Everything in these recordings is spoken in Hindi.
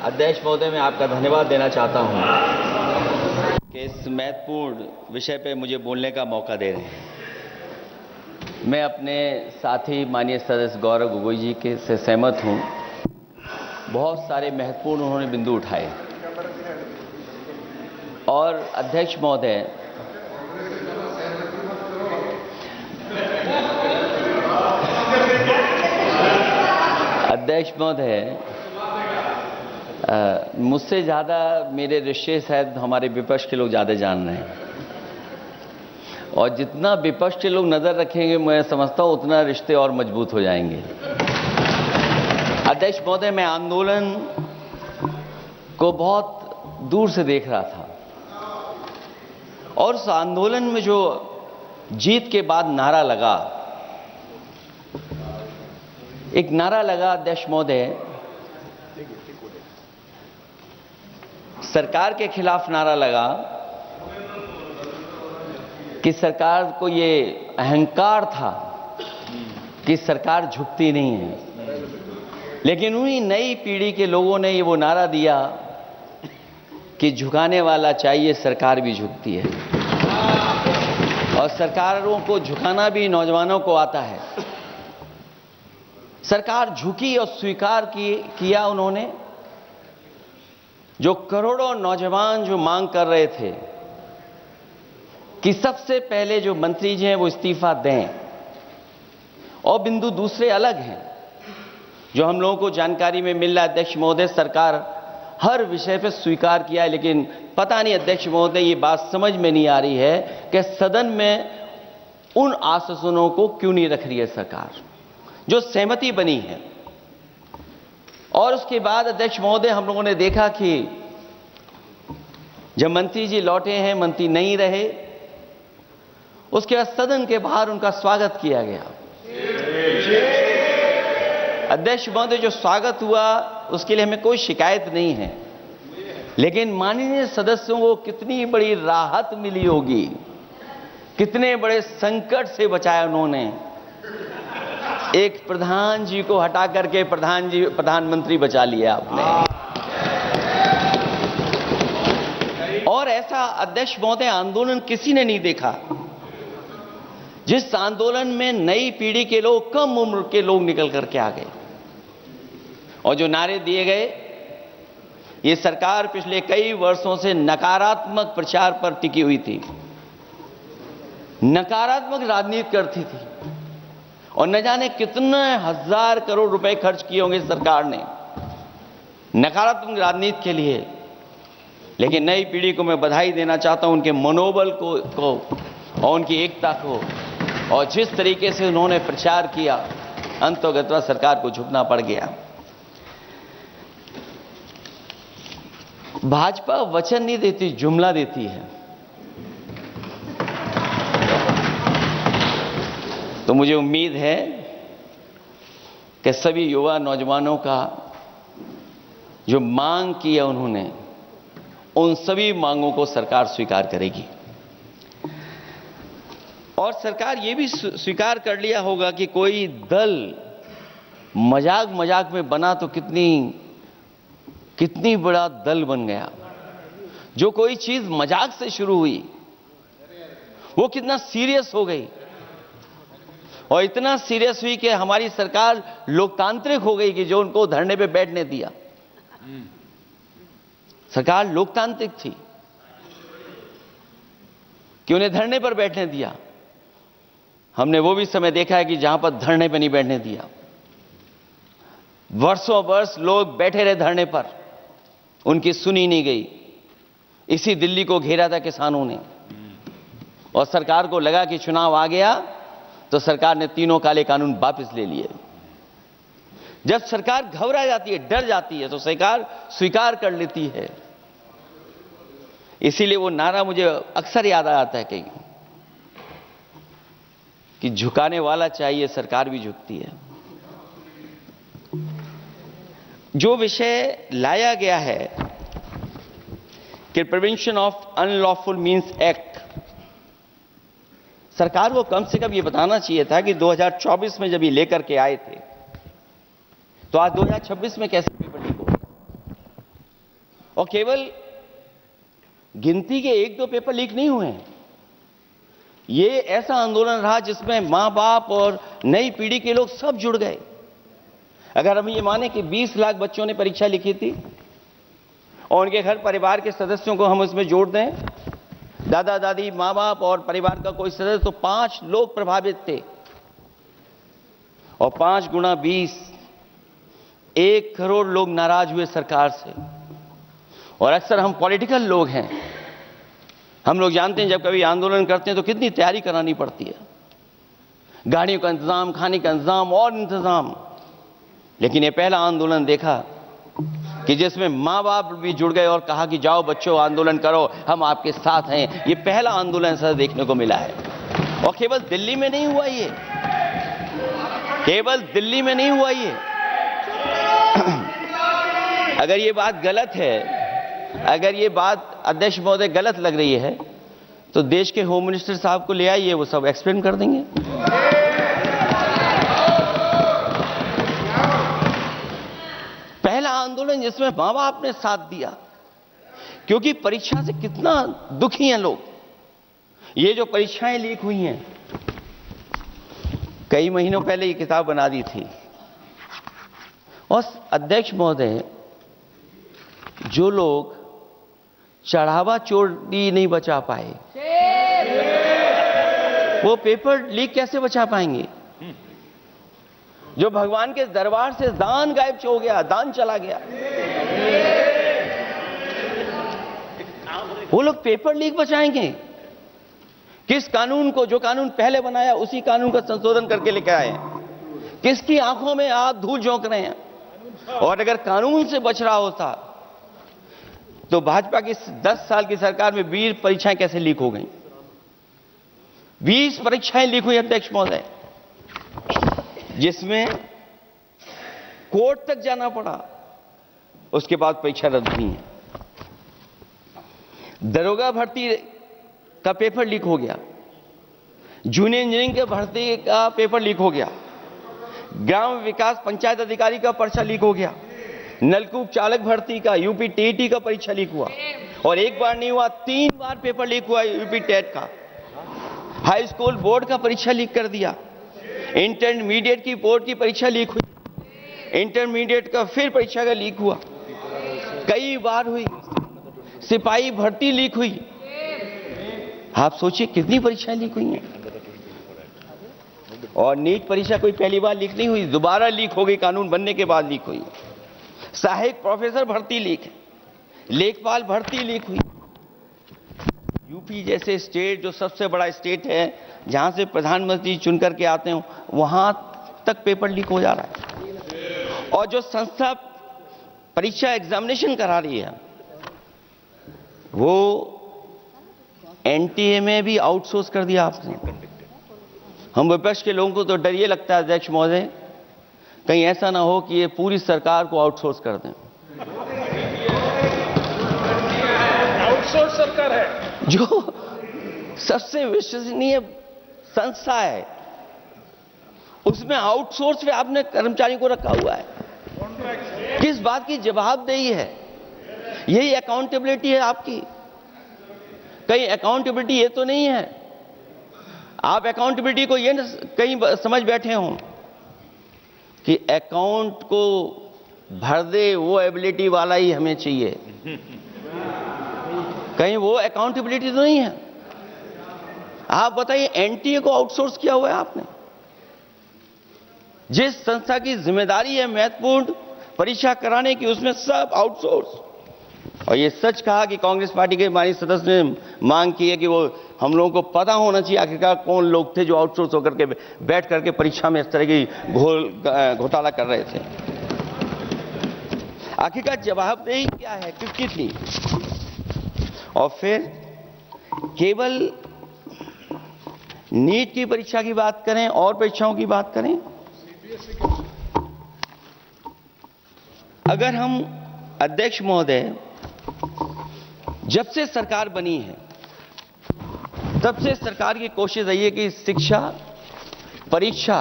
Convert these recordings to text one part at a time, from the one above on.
अध्यक्ष महोदय, मैं आपका धन्यवाद देना चाहता हूं कि इस महत्वपूर्ण विषय पे मुझे बोलने का मौका दे रहे हैं। मैं अपने साथी माननीय सदस्य गौरव गोगोई जी के से सहमत हूं। बहुत सारे महत्वपूर्ण उन्होंने बिंदु उठाए और अध्यक्ष महोदय, मुझसे ज़्यादा मेरे रिश्ते शायद हमारे विपक्ष के लोग ज़्यादा जान रहे हैं और जितना विपक्ष के लोग नज़र रखेंगे मैं समझता हूँ उतना रिश्ते और मजबूत हो जाएंगे। अध्यक्ष महोदय, मैं आंदोलन को बहुत दूर से देख रहा था और उस आंदोलन में जो जीत के बाद नारा लगा, एक नारा लगा अध्यक्ष महोदय, सरकार के खिलाफ नारा लगा कि सरकार को ये अहंकार था कि सरकार झुकती नहीं है, लेकिन उन्हीं नई पीढ़ी के लोगों ने ये वो नारा दिया कि झुकाने वाला चाहिए, सरकार भी झुकती है और सरकारों को झुकाना भी नौजवानों को आता है। सरकार झुकी और स्वीकार किया उन्होंने। जो करोड़ों नौजवान जो मांग कर रहे थे कि सबसे पहले जो मंत्री जी हैं वो इस्तीफा दें, और बिंदु दूसरे अलग हैं जो हम लोगों को जानकारी में मिल रहा है। अध्यक्ष महोदय, सरकार हर विषय पर स्वीकार किया है, लेकिन पता नहीं अध्यक्ष महोदय ये बात समझ में नहीं आ रही है कि सदन में उन आश्वासनों को क्यों नहीं रख रही है सरकार, जो सहमति बनी है। और उसके बाद अध्यक्ष महोदय, हम लोगों ने देखा कि जब मंत्री जी लौटे हैं, मंत्री नहीं रहे, उसके बाद सदन के बाहर उनका स्वागत किया गया। अध्यक्ष महोदय, जो स्वागत हुआ उसके लिए हमें कोई शिकायत नहीं है, लेकिन माननीय सदस्यों को कितनी बड़ी राहत मिली होगी, कितने बड़े संकट से बचाया उन्होंने। एक प्रधान जी को हटा करके प्रधानमंत्री बचा लिया आपने। और ऐसा अध्यक्ष महोदय आंदोलन किसी ने नहीं देखा, जिस आंदोलन में नई पीढ़ी के लोग, कम उम्र के लोग निकल करके आ गए और जो नारे दिए गए। ये सरकार पिछले कई वर्षों से नकारात्मक प्रचार पर टिकी हुई थी, नकारात्मक राजनीति करती थी और न जाने कितने हजार करोड़ रुपए खर्च किए होंगे सरकार ने नकारात्मक राजनीति के लिए। लेकिन नई पीढ़ी को मैं बधाई देना चाहता हूं, उनके मनोबल को और उनकी एकता को, और जिस तरीके से उन्होंने प्रचार किया, अंततः सरकार को झुकना पड़ गया। भाजपा वचन नहीं देती, जुमला देती है। तो मुझे उम्मीद है कि सभी युवा नौजवानों का जो मांग की है उन्होंने, उन सभी मांगों को सरकार स्वीकार करेगी। और सरकार ये भी स्वीकार कर लिया होगा कि कोई दल मजाक में बना तो कितनी बड़ा दल बन गया। जो कोई चीज मजाक से शुरू हुई वो कितना सीरियस हो गई, और इतना सीरियस हुई कि हमारी सरकार लोकतांत्रिक हो गई कि जो उनको धरने पे बैठने दिया। सरकार लोकतांत्रिक थी कि उन्हें धरने पर बैठने दिया। हमने वो भी समय देखा है कि जहां पर धरने पर नहीं बैठने दिया, वर्षों वर्ष लोग बैठे रहे धरने पर, उनकी सुनी नहीं गई। इसी दिल्ली को घेरा था किसानों ने, और सरकार को लगा कि चुनाव आ गया तो सरकार ने तीनों काले कानून वापस ले लिए। जब सरकार घबरा जाती है, डर जाती है, तो सरकार स्वीकार कर लेती है। इसीलिए वो नारा मुझे अक्सर याद आता है कि झुकाने वाला चाहिए, सरकार भी झुकती है। जो विषय लाया गया है कि prevention of unlawful means act, सरकार को कम से कम ये बताना चाहिए था कि 2024 में जब ये लेकर के आए थे तो आज 2026 में कैसे पेपर लीक हो गया। और केवल गिनती के 1-2 पेपर लीक नहीं हुए हैं। ये ऐसा आंदोलन रहा जिसमें मां बाप और नई पीढ़ी के लोग सब जुड़ गए। अगर हम ये माने कि 20 लाख बच्चों ने परीक्षा लिखी थी और उनके घर परिवार के सदस्यों को हम इसमें जोड़ दें, दादा दादी, मां बाप और परिवार का कोई सदस्य, तो 5 लोग प्रभावित थे। और 5 गुणा 20, 1 करोड़ लोग नाराज हुए सरकार से। और अक्सर हम पॉलिटिकल लोग हैं, हम लोग जानते हैं जब कभी आंदोलन करते हैं तो कितनी तैयारी करानी पड़ती है, गाड़ियों का इंतजाम, खाने का इंतजाम और इंतजाम। लेकिन ये पहला आंदोलन देखा कि जिसमें मां बाप भी जुड़ गए और कहा कि जाओ बच्चों आंदोलन करो, हम आपके साथ हैं। ये पहला आंदोलन ऐसा देखने को मिला है। और केवल दिल्ली में नहीं हुआ ये, केवल दिल्ली में नहीं हुआ ये। अगर ये बात गलत है, अगर ये बात अध्यक्ष महोदय गलत लग रही है, तो देश के होम मिनिस्टर साहब को ले आइए, वो सब एक्सप्लेन कर देंगे। पहला आंदोलन जिसमें मां बाप ने साथ दिया, क्योंकि परीक्षा से कितना दुखी हैं लोग। ये जो परीक्षाएं लीक हुई हैं, कई महीनों पहले ये किताब बना दी थी। और अध्यक्ष महोदय, जो लोग चढ़ावा चोरी नहीं बचा पाए, वो पेपर लीक कैसे बचा पाएंगे? जो भगवान के दरबार से दान गायब हो गया, दान चला गया, वो लोग पेपर लीक बचाएंगे? किस कानून को, जो कानून पहले बनाया उसी कानून का संशोधन करके लेकर आए? किसकी आंखों में आप धूल झोंक रहे हैं? और अगर कानून से बच रहा होता तो भाजपा की 10 साल की सरकार में 20 परीक्षाएं कैसे लीक हो गई? 20 परीक्षाएं लीक हुई अध्यक्ष महोदय, जिसमें कोर्ट तक जाना पड़ा, उसके बाद परीक्षा रद्द हुई है। दरोगा भर्ती का पेपर लीक हो गया, जूनियर इंजीनियरिंग के भर्ती का पेपर लीक हो गया, ग्राम विकास पंचायत अधिकारी का पर्चा लीक हो गया, नलकूप चालक भर्ती का, यूपी टीईटी का परीक्षा लीक हुआ। और एक बार नहीं हुआ, 3 बार पेपर लीक हुआ यूपी टेट का। हाई स्कूल बोर्ड का परीक्षा लीक कर दिया, इंटरमीडिएट की बोर्ड की परीक्षा लीक हुई, इंटरमीडिएट का फिर परीक्षा का लीक हुआ, कई बार हुई। सिपाही भर्ती लीक हुई। आप सोचिए कितनी परीक्षाएं लीक हुई हैं। और नीट परीक्षा कोई पहली बार लीक नहीं हुई, दोबारा लीक हो गई, कानून बनने के बाद लीक हुई। सहायक प्रोफेसर भर्ती लीक है, लेखपाल भर्ती लीक हुई। यूपी जैसे स्टेट, जो सबसे बड़ा स्टेट है, जहां से प्रधानमंत्री चुन करके आते हो, वहां तक पेपर लीक हो जा रहा है। और जो संस्था परीक्षा एग्जामिनेशन करा रही है, वो एनटीए में भी आउटसोर्स कर दिया आपने। हम विपक्ष के लोगों को तो डर ये लगता है अध्यक्ष महोदय, कहीं ऐसा ना हो कि ये पूरी सरकार को आउटसोर्स कर दें। आउटसोर्स सरकार है जो सबसे विश्वसनीय संस्था है, उसमें आउटसोर्स पे आपने कर्मचारी को रखा हुआ है। किस बात की जवाबदेही है? यही अकाउंटेबिलिटी है आपकी? कहीं अकाउंटेबिलिटी ये तो नहीं है, आप अकाउंटेबिलिटी को ये कहीं समझ बैठे हों कि अकाउंट को भर दे वो एबिलिटी वाला ही हमें चाहिए? कहीं वो अकाउंटेबिलिटी तो नहीं है? आप बताइए, एनटीए को आउटसोर्स किया हुआ है आपने। जिस संस्था की जिम्मेदारी है महत्वपूर्ण परीक्षा कराने की, उसमें सब आउटसोर्स। और ये सच कहा कि कांग्रेस पार्टी के माननीय सदस्य ने मांग की है कि वो हम लोगों को पता होना चाहिए आखिरकार कौन लोग थे जो आउटसोर्स होकर के बैठ करके परीक्षा में इस तरह की घोटाला कर रहे थे। आखिरकार जवाबदेही क्या है, किसकी थी? और फिर केवल नीट की परीक्षा की बात करें और परीक्षाओं की बात करें, अगर हम अध्यक्ष महोदय, जब से सरकार बनी है तब से सरकार की कोशिश रही है कि शिक्षा, परीक्षा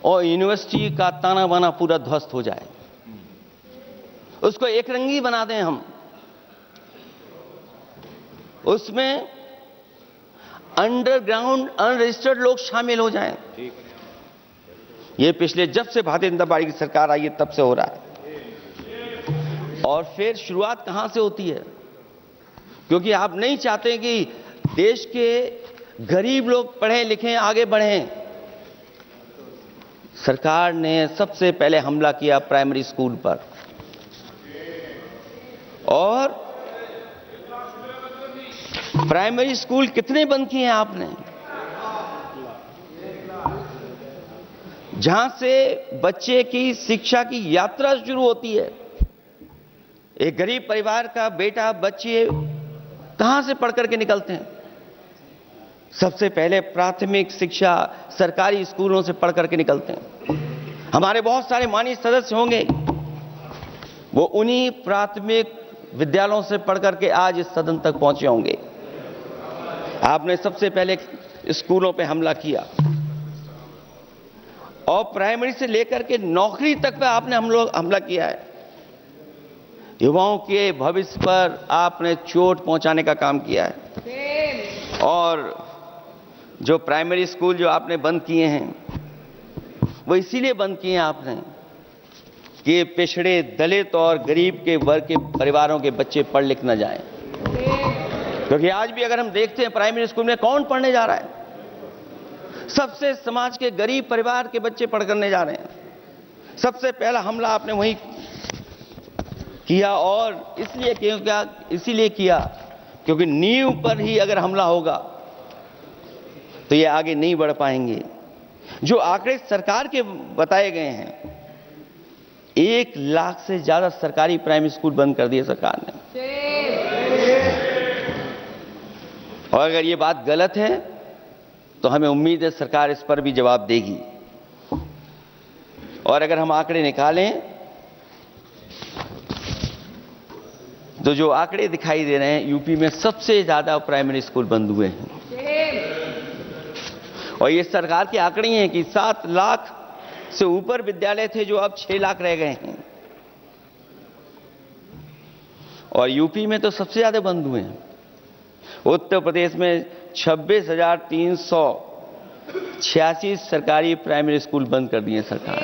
और यूनिवर्सिटी का ताना बाना पूरा ध्वस्त हो जाए। उसको एक रंगी बना दें हम, उसमें अंडरग्राउंड अनरजिस्टर्ड लोग शामिल हो जाएं। ये पिछले जब से भारतीय जनता पार्टी की सरकार आई है तब से हो रहा है। और फिर शुरुआत कहां से होती है? क्योंकि आप नहीं चाहते कि देश के गरीब लोग पढ़ें लिखें आगे बढ़ें। सरकार ने सबसे पहले हमला किया प्राइमरी स्कूल पर, और प्राइमरी स्कूल कितने बंद किए हैं आपने? जहां से बच्चे की शिक्षा की यात्रा शुरू होती है। एक गरीब परिवार का बेटा बच्चे कहां से पढ़ करके निकलते हैं? सबसे पहले प्राथमिक शिक्षा सरकारी स्कूलों से पढ़ करके निकलते हैं। हमारे बहुत सारे माननीय सदस्य होंगे, वो उन्हीं प्राथमिक विद्यालयों से पढ़ करके आज इस सदन तक पहुंचे होंगे। आपने सबसे पहले स्कूलों पे हमला किया, और प्राइमरी से लेकर के नौकरी तक पे आपने हमला किया है। युवाओं के भविष्य पर आपने चोट पहुंचाने का काम किया है। और जो प्राइमरी स्कूल जो आपने बंद किए हैं, वो इसीलिए बंद किए हैं आपने कि पिछड़े, दलित और गरीब के वर्ग के परिवारों के बच्चे पढ़ लिख न जाएं। क्योंकि आज भी अगर हम देखते हैं प्राइमरी स्कूल में कौन पढ़ने जा रहा है? सबसे समाज के गरीब परिवार के बच्चे पढ़ करने जा रहे हैं। सबसे पहला हमला आपने वही किया, और इसीलिए किया क्योंकि नींव पर ही अगर हमला होगा तो ये आगे नहीं बढ़ पाएंगे। जो आंकड़े सरकार के बताए गए हैं, 1 लाख से ज्यादा सरकारी प्राइमरी स्कूल बंद कर दिए सरकार ने। और अगर ये बात गलत है तो हमें उम्मीद है सरकार इस पर भी जवाब देगी। और अगर हम आंकड़े निकालें तो जो आंकड़े दिखाई दे रहे हैं, यूपी में सबसे ज्यादा प्राइमरी स्कूल बंद हुए हैं। और ये सरकार के आंकड़े हैं कि 7 लाख से ऊपर विद्यालय थे जो अब 6 लाख रह गए हैं। और यूपी में तो सबसे ज्यादा बंद हुए हैं। उत्तर प्रदेश में 26,386 सरकारी प्राइमरी स्कूल बंद कर दिए सरकार ने।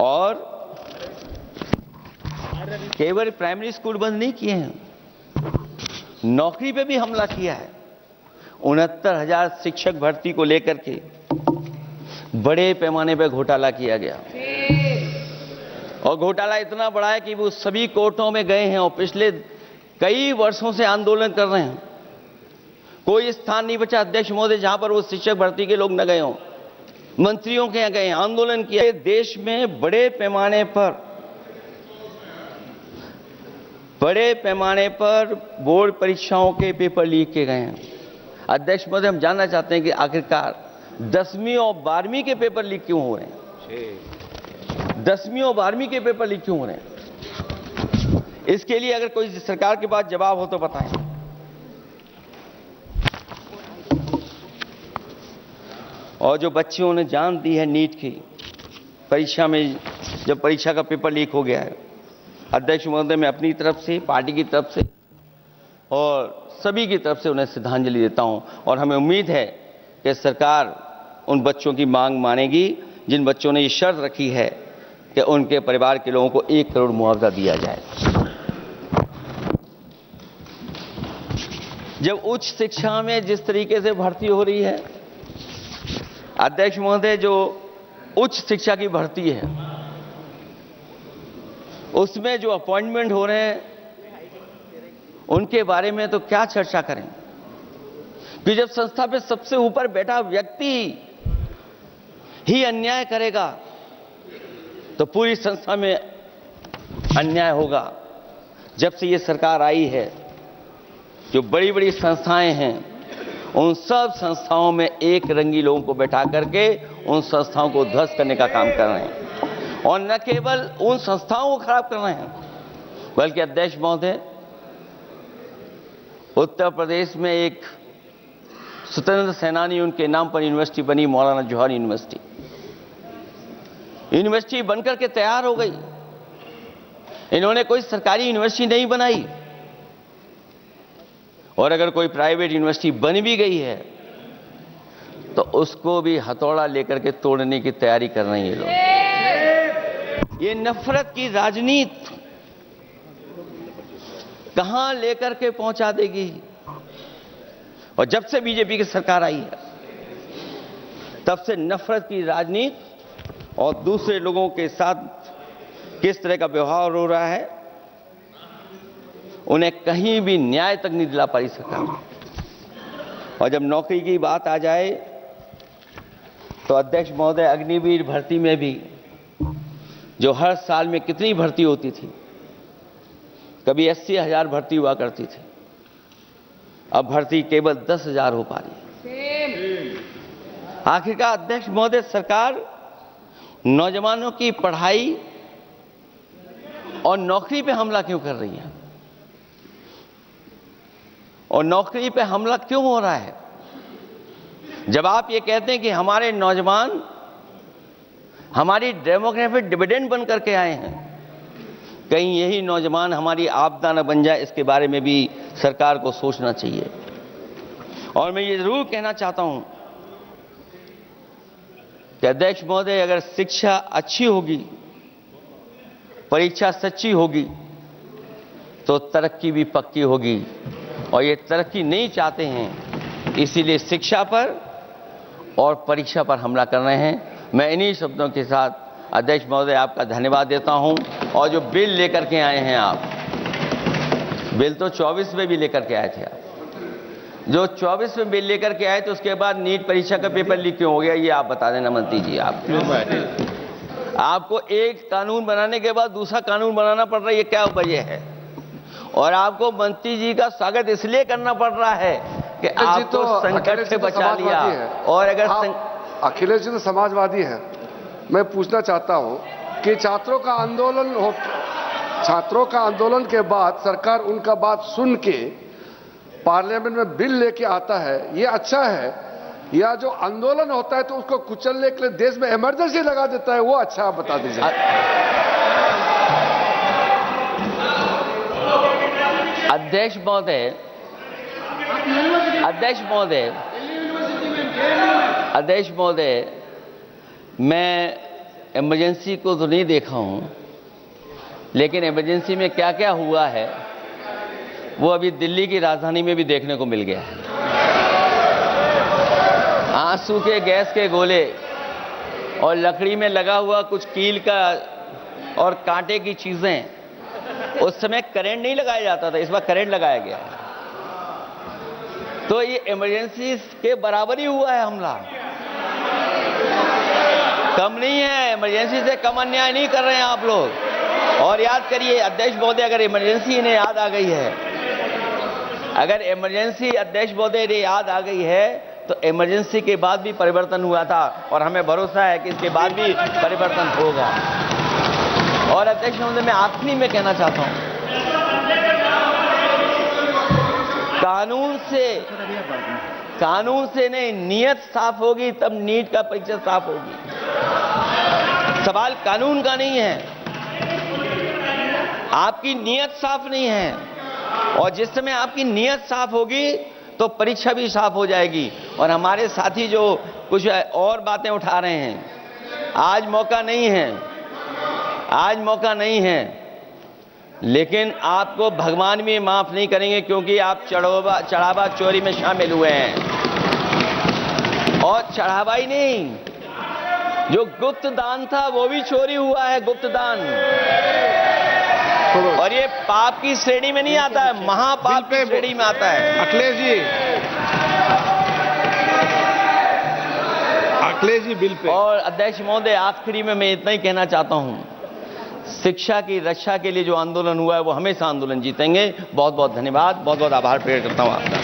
और केवल प्राइमरी स्कूल बंद नहीं किए हैं, नौकरी पे भी हमला किया है। 69,000 शिक्षक भर्ती को लेकर के बड़े पैमाने पर घोटाला किया गया। और घोटाला इतना बड़ा है कि वो सभी कोर्टों में गए हैं और पिछले कई वर्षों से आंदोलन कर रहे हैं। कोई स्थान नहीं बचा अध्यक्ष महोदय जहां पर वो शिक्षक भर्ती के लोग न गए हों। मंत्रियों के यहाँ गए, आंदोलन किया। देश में बड़े पैमाने पर बोर्ड परीक्षाओं के पेपर लीक किए गए हैं। अध्यक्ष महोदय, हम जानना चाहते हैं कि आखिरकार 10वीं और 12वीं के पेपर लीक क्यों हो रहे हैं? 10वीं और 12वीं के पेपर लीक क्यों हो रहे हैं? इसके लिए अगर कोई सरकार के पास जवाब हो तो बताएं। और जो बच्चियों ने जान दी है नीट की परीक्षा में, जब परीक्षा का पेपर लीक हो गया है, अध्यक्ष महोदय, मैं अपनी तरफ से, पार्टी की तरफ से और सभी की तरफ से उन्हें श्रद्धांजलि देता हूं। और हमें उम्मीद है कि सरकार उन बच्चों की मांग मानेगी जिन बच्चों ने ये शर्त रखी है कि उनके परिवार के लोगों को 1 करोड़ मुआवजा दिया जाए। जब उच्च शिक्षा में जिस तरीके से भर्ती हो रही है, अध्यक्ष महोदय, जो उच्च शिक्षा की भर्ती है उसमें जो अपॉइंटमेंट हो रहे हैं उनके बारे में तो क्या चर्चा करें कि जब संस्था पे सबसे ऊपर बैठा व्यक्ति ही अन्याय करेगा तो पूरी संस्था में अन्याय होगा। जब से ये सरकार आई है, जो बड़ी बड़ी संस्थाएं हैं, उन सब संस्थाओं में एक रंगी लोगों को बैठा करके उन संस्थाओं को ध्वस्त करने का काम कर रहे हैं। और न केवल उन संस्थाओं को खराब कर रहे हैं, बल्कि अध्यक्ष महोदय, उत्तर प्रदेश में एक स्वतंत्र सेनानी, उनके नाम पर यूनिवर्सिटी बनी, मौलाना जौहर यूनिवर्सिटी। यूनिवर्सिटी बनकर के तैयार हो गई। इन्होंने कोई सरकारी यूनिवर्सिटी नहीं बनाई, और अगर कोई प्राइवेट यूनिवर्सिटी बन भी गई है तो उसको भी हथौड़ा लेकर के तोड़ने की तैयारी कर रहे हैं ये लोग। ये नफरत की राजनीति कहां लेकर के पहुंचा देगी। और जब से बीजेपी की सरकार आई है तब से नफरत की राजनीति और दूसरे लोगों के साथ किस तरह का व्यवहार हो रहा है, उन्हें कहीं भी न्याय तक नहीं दिला पाई सरकार। और जब नौकरी की बात आ जाए तो अध्यक्ष महोदय, अग्निवीर भर्ती में भी जो हर साल में कितनी भर्ती होती थी, कभी 80,000 भर्ती हुआ करती थी, अब भर्ती केवल 10,000 हो पा रही है। आखिरकार अध्यक्ष महोदय, सरकार नौजवानों की पढ़ाई और नौकरी पे हमला क्यों कर रही है, और नौकरी पे हमला क्यों हो रहा है? जब आप ये कहते हैं कि हमारे नौजवान हमारी डेमोग्राफिक डिविडेंड बन करके आए हैं, कहीं यही नौजवान हमारी आपदा न बन जाए, इसके बारे में भी सरकार को सोचना चाहिए। और मैं ये जरूर कहना चाहता हूं कि अध्यक्ष महोदय, अगर शिक्षा अच्छी होगी, परीक्षा सच्ची होगी, तो तरक्की भी पक्की होगी। और ये तरक्की नहीं चाहते हैं, इसीलिए शिक्षा पर और परीक्षा पर हमला कर रहे हैं। मैं इन्हीं शब्दों के साथ अध्यक्ष महोदय आपका धन्यवाद देता हूं। और जो बिल लेकर के आए हैं आप, बिल तो 24 में भी लेकर के आए थे आप, जो 24 में बिल लेकर के आए तो उसके बाद नीट परीक्षा का पेपर लीक क्यों हो गया, ये आप बता देना मंत्री जी। आपको एक कानून बनाने के बाद दूसरा कानून बनाना पड़ रहा है, ये क्या वजह है? और आपको मंत्री जी का स्वागत इसलिए करना पड़ रहा है कि आपको संकट से बचा लिया। और अगर अखिलेश जी तो समाजवादी है। मैं पूछना चाहता हूं कि छात्रों का आंदोलन के बाद सरकार उनका बात सुन के पार्लियामेंट में बिल लेके आता है, ये अच्छा है, या जो आंदोलन होता है तो उसको कुचलने के लिए देश में इमरजेंसी लगा देता है, वो अच्छा? आप बता दीजिए। अध्यक्ष महोदय, मैं इमरजेंसी को तो नहीं देखा हूं, लेकिन इमरजेंसी में क्या क्या हुआ है वो अभी दिल्ली की राजधानी में भी देखने को मिल गया है। आंसू के गैस के गोले और लकड़ी में लगा हुआ कुछ कील का और कांटे की चीजें, उस समय करंट नहीं लगाया जाता था, इस बार करंट लगाया गया। तो ये इमरजेंसी के बराबर ही हुआ है हमला, कम नहीं है। इमरजेंसी से कम अन्याय नहीं कर रहे हैं आप लोग। और याद करिए अध्यक्ष महोदय, अगर इमरजेंसी इन्हें याद आ गई है, अगर इमरजेंसी अध्यक्ष महोदय ने याद आ गई है, तो इमरजेंसी के बाद भी परिवर्तन हुआ था, और हमें भरोसा है कि इसके बाद भी परिवर्तन होगा। और अध्यक्ष महोदय, मैं आखिरी में कहना चाहता हूं, कानून से नहीं, नियत साफ होगी तब नीट का परीक्षा साफ होगी। सवाल कानून का नहीं है, आपकी नियत साफ नहीं है। और जिस समय आपकी नियत साफ होगी तो परीक्षा भी साफ हो जाएगी। और हमारे साथी जो कुछ और बातें उठा रहे हैं, आज मौका नहीं है, लेकिन आपको भगवान भी माफ नहीं करेंगे, क्योंकि आप चढ़ावा चोरी में शामिल हुए हैं। और चढ़ावा ही नहीं, जो गुप्त दान था वो भी चोरी हुआ है, गुप्त दान। और ये पाप की श्रेणी में नहीं आता है, महापाप की श्रेणी में आता है। Akhilesh ji bill pay. और अध्यक्ष महोदय, आखिरी में मैं इतना ही कहना चाहता हूं, शिक्षा की रक्षा के लिए जो आंदोलन हुआ है वो हमेशा आंदोलन जीतेंगे। बहुत बहुत धन्यवाद, बहुत बहुत आभार प्रकट करता हूं आपका।